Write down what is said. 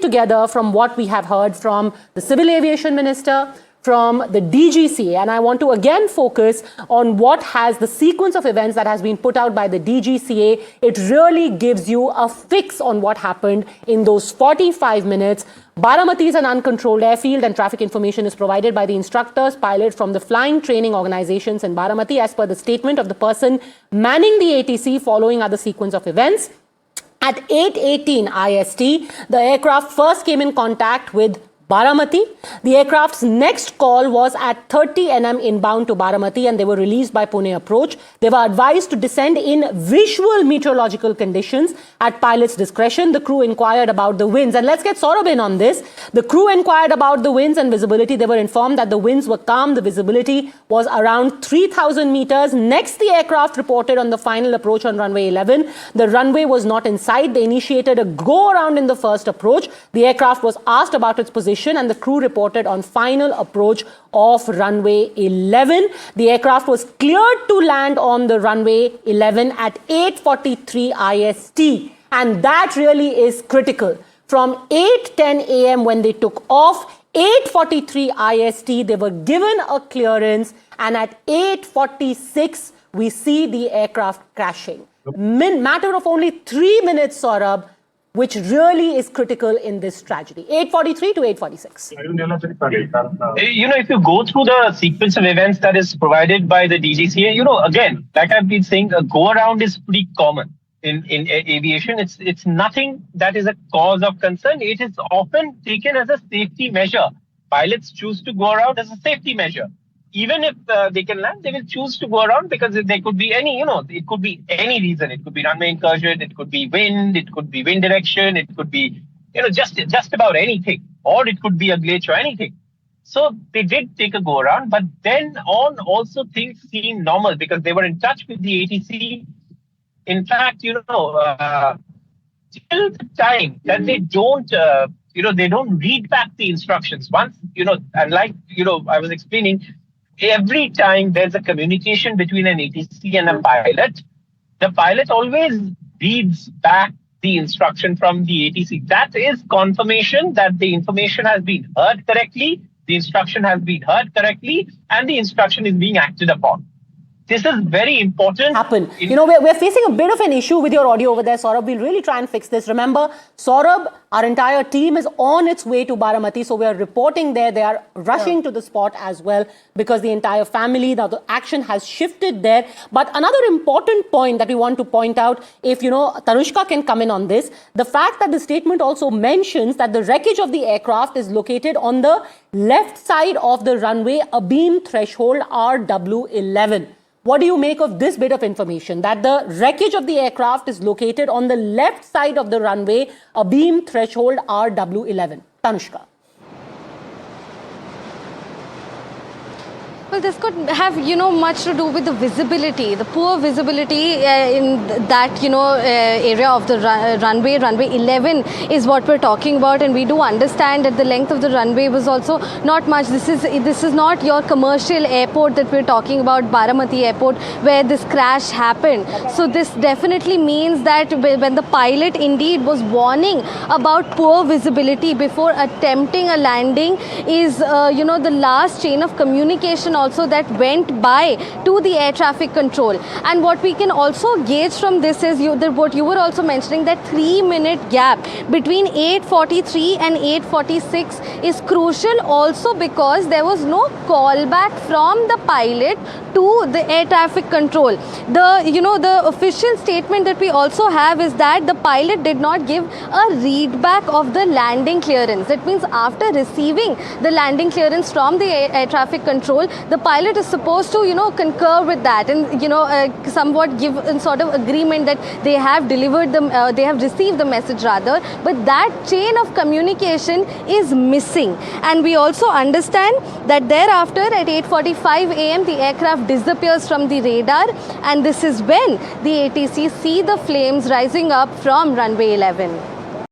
together from what we have heard from the Civil Aviation Minister, from the DGCA, and I want to again focus on what has the sequence of events that has been put out by the DGCA. It really gives you a fix on what happened in those 45 minutes. Baramati is an uncontrolled airfield, and traffic information is provided by the instructors, pilots from the flying training organizations in Baramati as per the statement of the person manning the ATC. Following are the sequence of events. At 8:18 IST, the aircraft first came in contact with Baramati. The aircraft's next call was at 30 nm inbound to Baramati, and they were released by Pune approach. They were advised to descend in visual meteorological conditions at pilot's discretion. The crew inquired about the winds, and let's get Saurabh in on this. The crew inquired about the winds and visibility. They were informed that the winds were calm. The visibility was around 3,000 meters. Next, the aircraft reported on the final approach on runway 11. The runway was not in sight. They initiated a go around in the first approach. The aircraft was asked about its position, and the crew reported on final approach of runway 11. The aircraft was cleared to land on the runway 11 at 8:43 IST, and that really is critical. From 8:10 a.m. when they took off, 8:43 IST, they were given a clearance, and at 8:46 we see the aircraft crashing. Matter of only 3 minutes, Saurabh, which really is critical in this tragedy. 8:43 to 8:46. If you go through the sequence of events that is provided by the DGCA, again, like I've been saying, a go-around is pretty common in aviation. It's nothing that is a cause of concern. It is often taken as a safety measure. Pilots choose to go around as a safety measure. Even if they can land, they will choose to go around because there could be any, it could be any reason. It could be runway incursion, it could be wind, it could be wind direction, it could be, just about anything, or it could be a glitch or anything. So they did take a go around, but then on also things seemed normal because they were in touch with the ATC. In fact, till the time that they don't, they don't read back the instructions. Once, and like, I was explaining, every time there's a communication between an ATC and a pilot, the pilot always reads back the instruction from the ATC. That is confirmation that the information has been heard correctly, the instruction has been heard correctly, and the instruction is being acted upon. This is very important. We're facing a bit of an issue with your audio over there, Saurabh. We'll really try and fix this. Remember, Saurabh, our entire team is on its way to Baramati, so we're reporting there. They are rushing to the spot as well because the entire family, the action has shifted there. But another important point that we want to point out, if, Tanushka can come in on this, the fact that the statement also mentions that the wreckage of the aircraft is located on the left side of the runway, a beam threshold RW11. What do you make of this bit of information, that the wreckage of the aircraft is located on the left side of the runway, a beam threshold RW11? Tanushka. Well, this could have, much to do with the visibility, the poor visibility in that, area of the runway. Runway 11 is what we're talking about, and we do understand that the length of the runway was also not much. This is not your commercial airport that we're talking about, Baramati Airport, where this crash happened. So this definitely means that when the pilot indeed was warning about poor visibility before attempting a landing is, the last chain of communication also that went by to the air traffic control. And what we can also gauge from this is what you were also mentioning, that 3-minute gap between 8:43 and 8:46 is crucial also because there was no callback from the pilot to the air traffic control. The official statement that we also have is that the pilot did not give a readback of the landing clearance. That means after receiving the landing clearance from the air traffic control, the pilot is supposed to, concur with that and, somewhat give a sort of agreement that they have delivered them, they have received the message rather, but that chain of communication is missing. And we also understand that thereafter at 8:45 a.m. the aircraft disappears from the radar, and this is when the ATC see the flames rising up from runway 11.